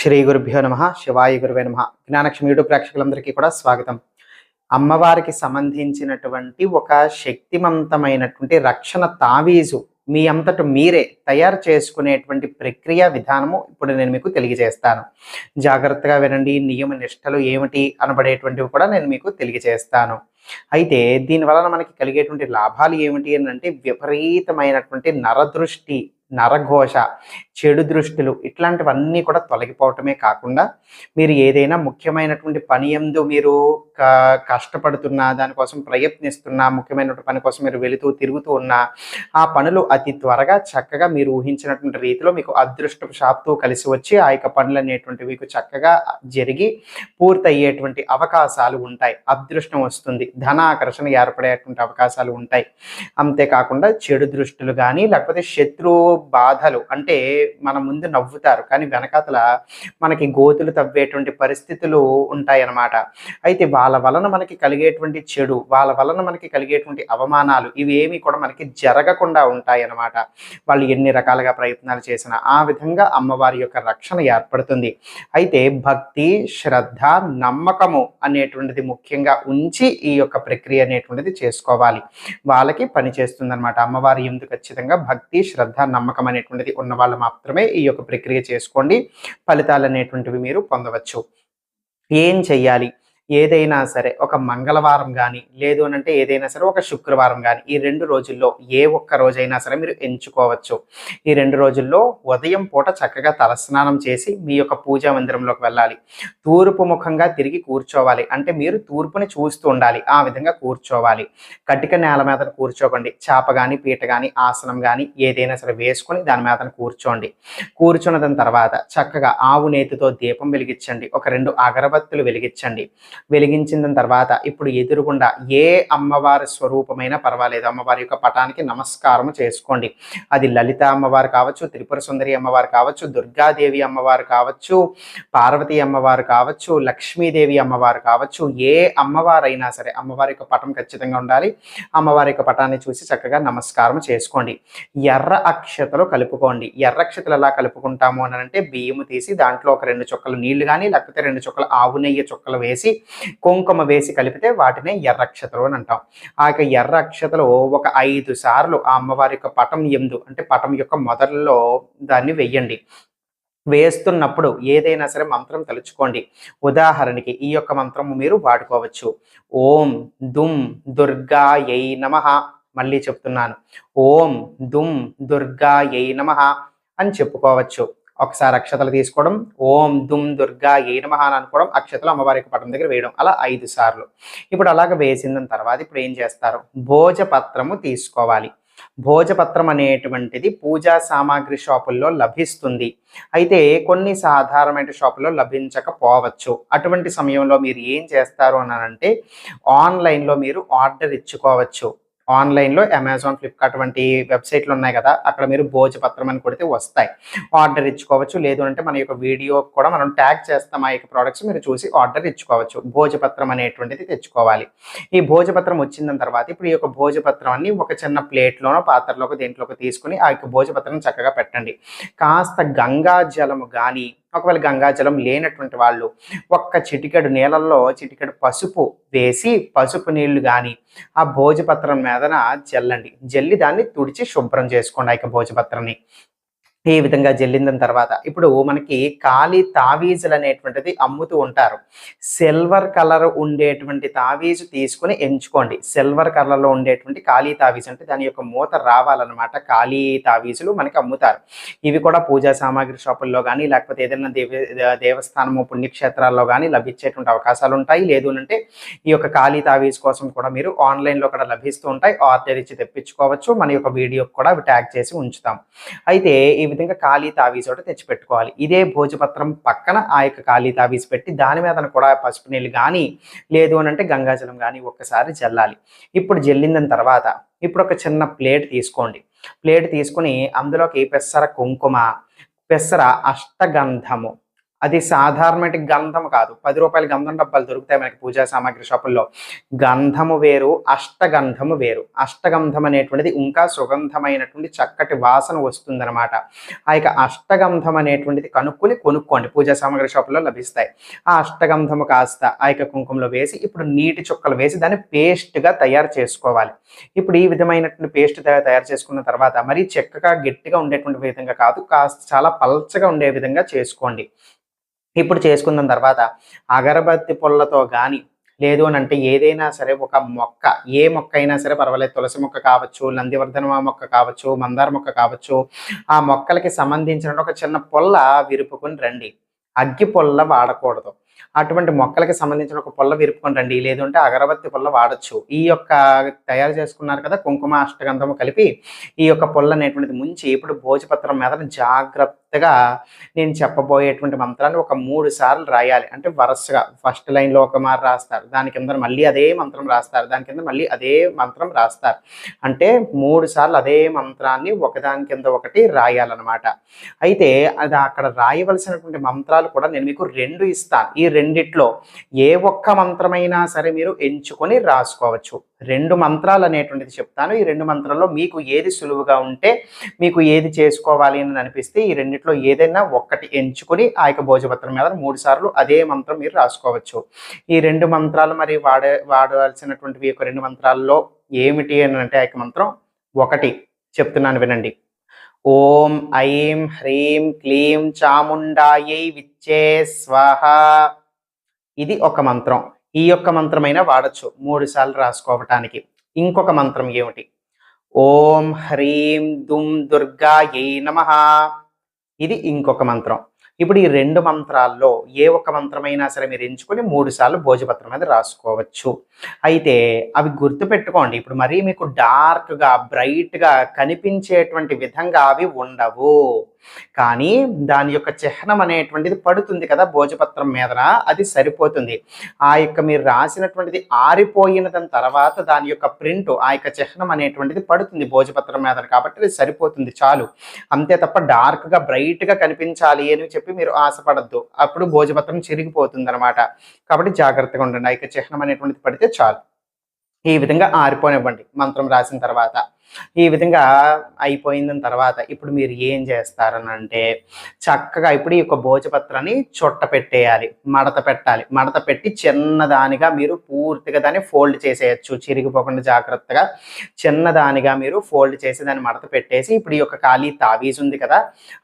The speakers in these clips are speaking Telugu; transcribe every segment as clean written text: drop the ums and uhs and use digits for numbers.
శ్రీ గురుభ్యో నమ శివాయ గురువే నమ. జ్ఞానలక్ష్మి యూట్యూబ్ ప్రేక్షకులందరికీ కూడా స్వాగతం. అమ్మవారికి సంబంధించినటువంటి ఒక శక్తివంతమైనటువంటి రక్షణ తావీజు మీ అంతట మీరే తయారు చేసుకునేటువంటి ప్రక్రియ విధానము ఇప్పుడు నేను మీకు తెలియజేస్తాను. జాగ్రత్తగా వినండి. నియమ నిష్టలు ఏమిటి అనబడేటువంటివి కూడా నేను మీకు తెలియజేస్తాను. అయితే దీనివలన మనకి కలిగేటువంటి లాభాలు ఏమిటి అని అంటే, విపరీతమైనటువంటి నరదృష్టి, నరఘోష, చెడు దృష్టిలు ఇట్లాంటివన్నీ కూడా తొలగిపోవటమే కాకుండా, మీరు ఏదైనా ముఖ్యమైనటువంటి పని యందు మీరు కష్టపడుతున్నా, దానికోసం ప్రయత్నిస్తున్నా, ముఖ్యమైనటువంటి పని కోసం మీరు వెళుతూ తిరుగుతూ ఉన్నా, ఆ పనులు అతి త్వరగా చక్కగా మీరు ఊహించినటువంటి రీతిలో మీకు అదృష్టపు శాప్తో కలిసి వచ్చి ఆ యొక్క పనులు అనేటువంటివి మీకు చక్కగా జరిగి పూర్తయ్యేటువంటి అవకాశాలు ఉంటాయి. అదృష్టం వస్తుంది, ధనాకర్షణ ఏర్పడేటువంటి అవకాశాలు ఉంటాయి. అంతేకాకుండా చెడు దృష్టిలు కానీ, లేకపోతే శత్రు బాధలు, అంటే మన ముందు నవ్వుతారు కానీ వెనకాతల మనకి గోతులు తవ్వేటువంటి పరిస్థితులు ఉంటాయన్నమాట. అయితే వాళ్ళ వలన మనకి కలిగేటువంటి చెడు, వాళ్ళ వలన మనకి కలిగేటువంటి అవమానాలు ఇవేమి కూడా మనకి జరగకుండా ఉంటాయన్నమాట. వాళ్ళు ఎన్ని రకాలుగా ప్రయత్నాలు చేసినా ఆ విధంగా అమ్మవారి యొక్క రక్షణ ఏర్పడుతుంది. అయితే భక్తి, శ్రద్ధ, నమ్మకము అనేటువంటిది ముఖ్యంగా ఉంచి ఈ యొక్క ప్రక్రియ అనేటువంటిది చేసుకోవాలి. వాళ్ళకి పనిచేస్తుంది అనమాట. అమ్మవారి యందు ఖచ్చితంగా భక్తి, శ్రద్ధ, నమ్మకం అనేటువంటిది ఉన్న వాళ్ళు మాత్రమే ఈ యొక్క ప్రక్రియ చేసుకోండి. ఫలితాలు అనేటువంటివి మీరు పొందవచ్చు. ఏం చెయ్యాలి? ఏదైనా సరే ఒక మంగళవారం కానీ, లేదు అనంటే ఏదైనా సరే ఒక శుక్రవారం కానీ, ఈ 2 రోజుల్లో ఏ ఒక్క రోజైనా సరే మీరు ఎంచుకోవచ్చు. ఈ 2 రోజుల్లో ఉదయం పూట చక్కగా తలస్నానం చేసి మీ యొక్క పూజా మందిరంలోకి వెళ్ళాలి. తూర్పు ముఖంగా తిరిగి కూర్చోవాలి. అంటే మీరు తూర్పుని చూస్తూ ఉండాలి. ఆ విధంగా కూర్చోవాలి. కటిక నేల మీద కూర్చోకండి. చాప కానీ, పీట కానీ, ఆసనం కానీ ఏదైనా సరే వేసుకొని దాని మీద కూర్చోండి. కూర్చున్న దాని తర్వాత చక్కగా ఆవు నేతితో దీపం వెలిగించండి. ఒక 2 అగరబత్తులు వెలిగించండి. వెలిగించిన తర్వాత ఇప్పుడు ఎదురుగుండా ఏ అమ్మవారి స్వరూపమైనా పర్వాలేదు, అమ్మవారి యొక్క పటానికి నమస్కారం చేసుకోండి. అది లలిత అమ్మవారు కావచ్చు, త్రిపుర సుందరి అమ్మవారు కావచ్చు, దుర్గాదేవి అమ్మవారు కావచ్చు, పార్వతీ అమ్మవారు కావచ్చు, లక్ష్మీదేవి అమ్మవారు కావచ్చు, ఏ అమ్మవారైనా సరే అమ్మవారి యొక్క పటం ఖచ్చితంగా ఉండాలి. అమ్మవారి యొక్క పటాన్ని చూసి చక్కగా నమస్కారం చేసుకోండి. ఎర్ర అక్షతలు కలుపుకోండి. ఎర్ర అక్షతలు ఎలా కలుపుకుంటాము అని అంటే, బియ్యము తీసి దాంట్లో ఒక 2 చుక్కలు నీళ్లు కానీ, లేకపోతే 2 చుక్కలు ఆవు నెయ్యి చుక్కలు వేసి కుంకుమ వేసి కలిపితే వాటినే ఎర్ర అక్షతలు అని అంటాం. ఆ యొక్క ఎర్ర అక్షతలు ఒక 5 సార్లు ఆ అమ్మవారి యొక్క పటం యందు, అంటే పటం యొక్క మొదల్లో దాన్ని వెయ్యండి. వేస్తున్నప్పుడు ఏదైనా సరే మంత్రం తలుచుకోండి. ఉదాహరణకి ఈ యొక్క మంత్రము మీరు వాడుకోవచ్చు. ఓం దుం దుర్గాయై నమః. మళ్ళీ చెప్తున్నాను, ఓం దుం దుర్గాయై నమః అని చెప్పుకోవచ్చు. ఒకసారి అక్షతలు తీసుకోవడం, ఓం దుం దుర్గాయై నమః అని అనుకోవడం, అక్షతలు అమ్మవారి యొక్క పటం దగ్గర వేయడం, అలా 5 సార్లు. ఇప్పుడు అలాగ వేసిన తర్వాత ఇప్పుడు ఏం చేస్తారు? భోజపత్రము తీసుకోవాలి. భోజపత్రం అనేటువంటిది పూజా సామాగ్రి షాపుల్లో లభిస్తుంది. అయితే కొన్ని సాధారణమైన షాపుల్లో లభించకపోవచ్చు. అటువంటి సమయంలో మీరు ఏం చేస్తారు అని అంటే, ఆన్లైన్లో మీరు ఆర్డర్ ఇచ్చుకోవచ్చు. ఆన్లైన్లో అమెజాన్, ఫ్లిప్కార్ట్ వంటి వెబ్సైట్లు ఉన్నాయి కదా, అక్కడ మీరు భోజపత్రం అని కొడితే వస్తాయి. ఆర్డర్ ఇచ్చుకోవచ్చు. లేదు అంటే మన యొక్క వీడియో కూడా మనం ట్యాగ్ చేస్తాం. ఆ యొక్క ప్రోడక్ట్స్ మీరు చూసి ఆర్డర్ ఇచ్చుకోవచ్చు. భోజపత్రం అనేటువంటిది తెచ్చుకోవాలి. ఈ భోజపత్రం వచ్చిన తర్వాత ఇప్పుడు ఈ యొక్క భోజపత్రాన్ని ఒక చిన్న ప్లేట్లోనో, పాత్రలోకి, దేంట్లోకి తీసుకుని ఆ యొక్క భోజపత్రం చక్కగా పెట్టండి. కాస్త గంగా జలము కానీ, ఒకవేళ గంగాజలం లేనటువంటి వాళ్ళు ఒక్క చిటికెడు నీళ్ళల్లో చిటికెడు పసుపు వేసి, పసుపు నీళ్లు కానీ ఆ భోజపత్రం మీదన జల్లండి. జల్లి దాన్ని తుడిచి శుభ్రం చేసుకోండి ఆ యొక్క భోజపత్రాన్ని. ఈ విధంగా జల్లిన తర్వాత ఇప్పుడు మనకి ఖాళీ తావీజులు అనేటువంటిది అమ్ముతూ ఉంటారు. సిల్వర్ కలర్ ఉండేటువంటి తావీజు తీసుకుని ఎంచుకోండి. సిల్వర్ కలర్లో ఉండేటువంటి ఖాళీ తావీజు, అంటే దాని యొక్క మూత రావాలన్నమాట. ఖాళీ తావీజులు మనకి అమ్ముతారు. ఇవి కూడా పూజా సామాగ్రి షాపుల్లో కానీ, లేకపోతే ఏదైనా దేవస్థానము, పుణ్యక్షేత్రాల్లో కానీ లభించేటువంటి అవకాశాలు ఉంటాయి. లేదు అంటే ఈ యొక్క ఖాళీ తావీజు కోసం కూడా మీరు ఆన్లైన్లో కూడా లభిస్తూ ఉంటాయి. ఆర్డర్ ఇచ్చి తెప్పించుకోవచ్చు. మన యొక్క వీడియోకి కూడా అవి ట్యాగ్ చేసి ఉంచుతాం. అయితే ఈ విధంగా ఖాళీ తావీజు ఒకటి తెచ్చిపెట్టుకోవాలి. ఇదే భోజపత్రం పక్కన ఆ యొక్క ఖాళీ తావీజు పెట్టి దాని మీద కూడా పసుపు నీళ్ళు కానీ, లేదు అని అంటే గంగాజలం కానీ ఒక్కసారి జల్లాలి. ఇప్పుడు జల్లిన తర్వాత ఇప్పుడు ఒక చిన్న ప్లేట్ తీసుకోండి. ప్లేట్ తీసుకుని అందులోకి పెసర కుంకుమ, పెసర అష్టగంధము, అది సాధారణమైన గంధం కాదు. రూ. 10 గంధం డబ్బాలు దొరుకుతాయి మనకి పూజా సామాగ్రి షాపుల్లో. గంధము వేరు, అష్టగంధము వేరు. అష్టగంధం అనేటువంటిది ఇంకా సుగంధమైనటువంటి చక్కటి వాసన వస్తుందనమాట. ఆ యొక్క అష్టగంధం అనేటువంటిది కొనుక్కోండి. పూజా సామాగ్రి షాపుల్లో లభిస్తాయి. ఆ అష్టగంధము కాస్త ఆ యొక్క కుంకుమలో వేసి ఇప్పుడు నీటి చుక్కలు వేసి దాన్ని పేస్ట్‌గా తయారు చేసుకోవాలి. ఇప్పుడు ఈ విధమైనటువంటి పేస్ట్ తయారు చేసుకున్న తర్వాత మరీ చెక్కగా గట్టిగా ఉండేటువంటి విధంగా కాదు. కాస్త చాలా పల్చగా ఉండే విధంగా చేసుకోండి. ఇప్పుడు చేసుకున్న తర్వాత అగరబత్తి పుల్లతో గాని, లేదు అనంటే ఏదైనా సరే ఒక మొక్క, ఏ మొక్క అయినా సరే పర్వాలేదు. తులసి మొక్క కావచ్చు, నందివర్ధనమ మొక్క కావచ్చు, మందార మొక్క కావచ్చు. ఆ మొక్కలకి సంబంధించిన ఒక చిన్న పుల్ల విరుపుకొని రండి. అగ్గి పుల్ల వాడకూడదు. అటువంటి మొక్కలకి సంబంధించిన ఒక పుల్ల విరుపుకొని రండి. లేదు అంటే అగరబత్తి పుల్ల వాడొచ్చు. ఈ యొక్క తయారు చేసుకున్నారు కదా కుంకుమ, అష్టగంధము కలిపి ఈ యొక్క పుల్ల అనేటువంటిది ముంచి ఇప్పుడు భోజపత్రం మీద జాగ్రత్తగా నేను చెప్పబోయేటువంటి మంత్రాన్ని ఒక 3 సార్లు రాయాలి. అంటే వరుసగా ఫస్ట్ లైన్‌లో ఒక మారు రాస్తారు. దాని కింద మళ్ళీ అదే మంత్రం రాస్తారు. దాని కింద మళ్ళీ అదే మంత్రం రాస్తారు. అంటే 3 సార్లు అదే మంత్రాన్ని ఒకదాని కింద ఒకటి రాయాలన్నమాట. అయితే అది అక్కడ రాయవలసినటువంటి మంత్రాలు కూడా నేను మీకు 2 ఇస్తాను. ఈ రెండిట్లో ఏ ఒక్క మంత్రమైనా సరే మీరు ఎంచుకొని రాసుకోవచ్చు. 2 మంత్రాలు అనేటువంటిది చెప్తాను. ఈ 2 మంత్రాల్లో మీకు ఏది సులువుగా ఉంటే, మీకు ఏది చేసుకోవాలి అని అనిపిస్తే ఈ రెండిట్లో ఏదైనా ఒక్కటి ఎంచుకొని ఆ యొక్క భోజపత్రం మీద 3 సార్లు అదే మంత్రం మీరు రాసుకోవచ్చు. ఈ 2 మంత్రాలు మరి వాడవలసినటువంటివి యొక్క 2 మంత్రాల్లో ఏమిటి అని అంటే ఆ యొక్క మంత్రం 1 చెప్తున్నాను వినండి. ఓం ఐం హ్రీం క్లీం చాముండాయై విచ్చే స్వాహ. ఇది ఒక మంత్రం. ఈ యొక్క మంత్రమైనా వాడొచ్చు 3 సార్లు రాసుకోవటానికి. ఇంకొక మంత్రం ఏమిటి? ఓం హ్రీం దుం దుర్గాయై నమః. ఇది ఇంకొక మంత్రం. ఇప్పుడు ఈ 2 మంత్రాల్లో ఏ ఒక్క మంత్రమైనా సరే మీరు ఎంచుకొని 3 సార్లు భోజపత్రం మీద రాసుకోవచ్చు. అయితే అవి గుర్తుపెట్టుకోండి. ఇప్పుడు మరీ మీకు డార్క్‌గా, బ్రైట్‌గా కనిపించేటువంటి విధంగా అవి ఉండవు. కానీ దాని యొక్క చిహ్నం అనేటువంటిది పడుతుంది కదా భోజపత్రం మీదన, అది సరిపోతుంది. ఆ యొక్క మీరు రాసినటువంటిది ఆరిపోయిన దాని తర్వాత దాని యొక్క ప్రింట్, ఆ యొక్క చిహ్నం అనేటువంటిది పడుతుంది భోజపత్రం మీదన. కాబట్టి అది సరిపోతుంది చాలు. అంతే తప్ప డార్క్‌గా, బ్రైట్‌గా కనిపించాలి అని చెప్పి మీరు ఆశపడొద్దు. అప్పుడు భోజపత్రం చిరిగిపోతుందనమాట. కాబట్టి జాగ్రత్తగా ఉండండి. ఆ యొక్క చిహ్నం అనేటువంటిది పడితే చాలు. ఈ విధంగా ఆరిపోనివ్వండి మంత్రం రాసిన తర్వాత. ఈ విధంగా అయిపోయిన తర్వాత ఇప్పుడు మీరు ఏం చేస్తారనంటే, చక్కగా ఇప్పుడు ఈ యొక్క భోజపత్రాన్ని చుట్ట పెట్టేయాలి. మడత పెట్టాలి. మడత పెట్టి చిన్నదానిగా మీరు పూర్తిగా దాన్ని ఫోల్డ్ చేసేయొచ్చు. చిరిగిపోకుండా జాగ్రత్తగా చిన్నదానిగా మీరు ఫోల్డ్ చేసి దాన్ని మడత పెట్టేసి ఇప్పుడు ఈ యొక్క ఖాళీ తావీజ్ ఉంది కదా,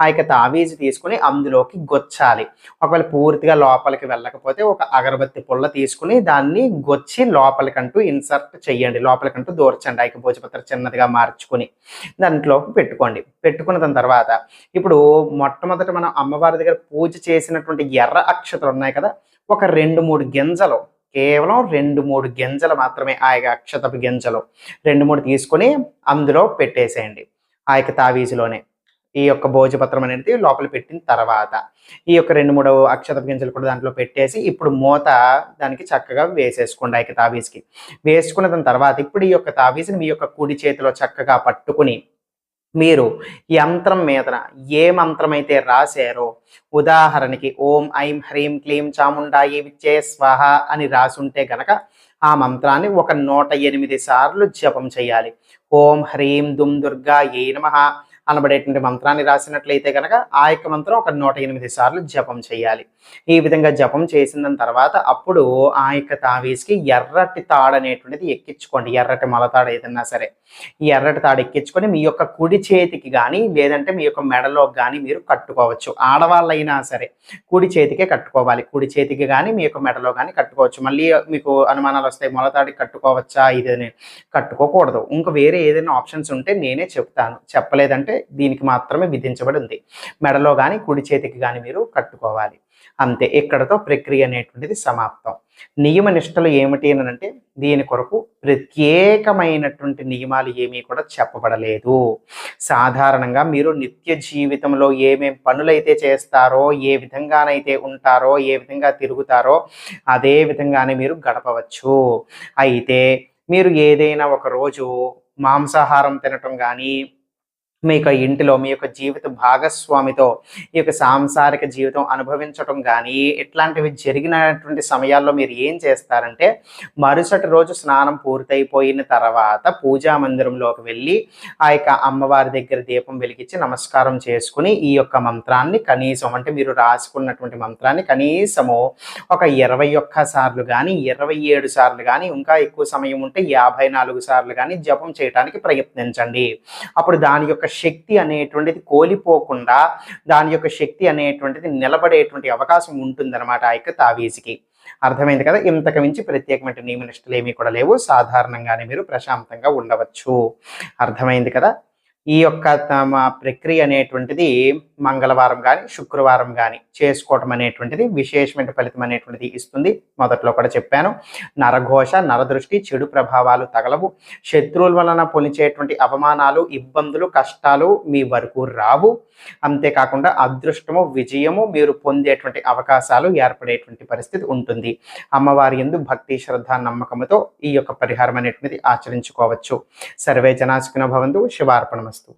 ఆ యొక్క తావీజ్ తీసుకుని అందులోకి గొచ్చాలి. ఒకవేళ పూర్తిగా లోపలికి వెళ్ళకపోతే ఒక అగరబత్తి పుల్ల తీసుకుని దాన్ని గొచ్చి లోపలికంటూ ఇన్సర్ట్ చెయ్యండి. లోపలికంటూ దూర్చండి. ఆ యొక్క భోజపత్రం చిన్నదిగా మార్చుకుని దాంట్లోకి పెట్టుకోండి. పెట్టుకున్న దాని తర్వాత ఇప్పుడు మొట్టమొదట మనం అమ్మవారి దగ్గర పూజ చేసినటువంటి ఎర్ర అక్షతలు ఉన్నాయి కదా, ఒక 2, 3 గింజలు, కేవలం 2, 3 గింజలు మాత్రమే ఆ యొక్క అక్షతపు గింజలు 2, 3 తీసుకొని అందులో పెట్టేసేయండి. ఆ యొక్క తావీజులోనే ఈ యొక్క భోజపత్రం అనేది లోపల పెట్టిన తర్వాత ఈ యొక్క 2, 3 అక్షతపు గింజలు కూడా దాంట్లో పెట్టేసి ఇప్పుడు మూత దానికి చక్కగా వేసేసుకోండి ఆ యొక్క తావీజ్‌కి. వేసుకున్న దాని తర్వాత ఇప్పుడు ఈ యొక్క తావీజ్‌ని మీ యొక్క కుడి చేతిలో చక్కగా పట్టుకుని మీరు యంత్రం మీదన ఏ మంత్రమైతే రాశారో, ఉదాహరణకి ఓం ఐం హ్రీం క్లీం చాముండాయై విచ్చే స్వాహ అని రాసుంటే గనక ఆ మంత్రాన్ని ఒక 108 సార్లు జపం చేయాలి. ఓం హ్రీం దుం దుర్గాయై నమః అనబడేటువంటి మంత్రాన్ని రాసినట్లయితే గనక ఆ యొక్క మంత్రం ఒక 108 సార్లు జపం చేయాలి. ఈ విధంగా జపం చేసిన తర్వాత అప్పుడు ఆ యొక్క తావీజ్‌కి ఎర్రటి తాడు అనేటువంటిది ఎక్కించుకోండి. ఎర్రటి మొలతాడు ఏదన్నా సరే. ఈ ఎర్రటి తాడు ఎక్కించుకొని మీ యొక్క కుడి చేతికి గాని, లేదంటే మీ యొక్క మెడలో గాని మీరు కట్టుకోవచ్చు. ఆడవాళ్ళైనా సరే కుడి చేతికే కట్టుకోవాలి. కుడి చేతికి గాని, మీ యొక్క మెడలో గాని కట్టుకోవచ్చు. మళ్ళీ మీకు అనుమానాలు వస్తాయి. మొలతాడికి కట్టుకోవచ్చా ఇదని? కట్టుకోకూడదు. ఇంక వేరే ఏదైనా ఆప్షన్స్ ఉంటే నేనే చెప్తాను. చెప్పలేదంటే దీనికి మాత్రమే విధించబడి ఉంది. మెడలో గాని, కుడి చేతికి గాని మీరు కట్టుకోవాలి. అంతే. ఇక్కడతో ప్రక్రియ అనేటువంటిది సమాప్తం. నియమ నిష్టలు ఏమిటి అనంటే దీని కొరకు ప్రత్యేకమైనటువంటి నియమాలు ఏమీ కూడా చెప్పబడలేదు. సాధారణంగా మీరు నిత్య జీవితంలో ఏమేం పనులైతే చేస్తారో, ఏ విధంగానైతే ఉంటారో, ఏ విధంగా తిరుగుతారో అదే విధంగానే మీరు గడపవచ్చు. అయితే మీరు ఏదైనా ఒక రోజు మాంసాహారం తినటం గానీ, మీ యొక్క ఇంటిలో మీ యొక్క జీవిత భాగస్వామితో ఈ యొక్క సాంసారిక జీవితం అనుభవించటం కానీ ఇట్లాంటివి జరిగినటువంటి సమయాల్లో మీరు ఏం చేస్తారంటే, మరుసటి రోజు స్నానం పూర్తయిపోయిన తర్వాత పూజా మందిరంలోకి వెళ్ళి ఆ యొక్క అమ్మవారి దగ్గర దీపం వెలిగించి నమస్కారం చేసుకుని ఈ యొక్క మంత్రాన్ని కనీసం, అంటే మీరు రాసుకున్నటువంటి మంత్రాన్ని కనీసము ఒక 21 సార్లు కానీ 27 సార్లు కానీ, ఇంకా ఎక్కువ సమయం ఉంటే 54 సార్లు కానీ జపం చేయడానికి ప్రయత్నించండి. అప్పుడు దాని యొక్క శక్తి అనేటువంటిది కోల్పోకుండా, దాని యొక్క శక్తి అనేటువంటిది నిలబడేటువంటి అవకాశం ఉంటుందన్నమాట ఆ యొక్క తావీజికి. అర్థమైంది కదా? ఇంతకు మించి ప్రత్యేకమైన నియమ నిష్టలు ఏమీ కూడా లేవు. సాధారణంగానే మీరు ప్రశాంతంగా ఉండవచ్చు. అర్థమైంది కదా? ఈ యొక్క ప్రక్రియ అనేటువంటిది మంగళవారం కానీ శుక్రవారం కానీ చేసుకోవటం అనేటువంటిది విశేషమైన ఫలితం అనేటువంటిది ఇస్తుంది. మొదట్లో కూడా చెప్పాను, నరఘోష నరదృష్టి చెడు ప్రభావాలు తగలవు. శత్రువుల వలన పొలిచేటువంటి అవమానాలు ఇబ్బందులు కష్టాలు మీ వరకు రావు. అంతేకాకుండా అదృష్టము విజయము మీరు పొందేటువంటి అవకాశాలు ఏర్పడేటువంటి పరిస్థితి ఉంటుంది. అమ్మవారి యందు భక్తి శ్రద్ధ నమ్మకముతో ఈ యొక్క పరిహారం అనేటువంటిది ఆచరించుకోవచ్చు. సర్వే జనా సుఖినో భవంతు. శుభార్పణమస్తు.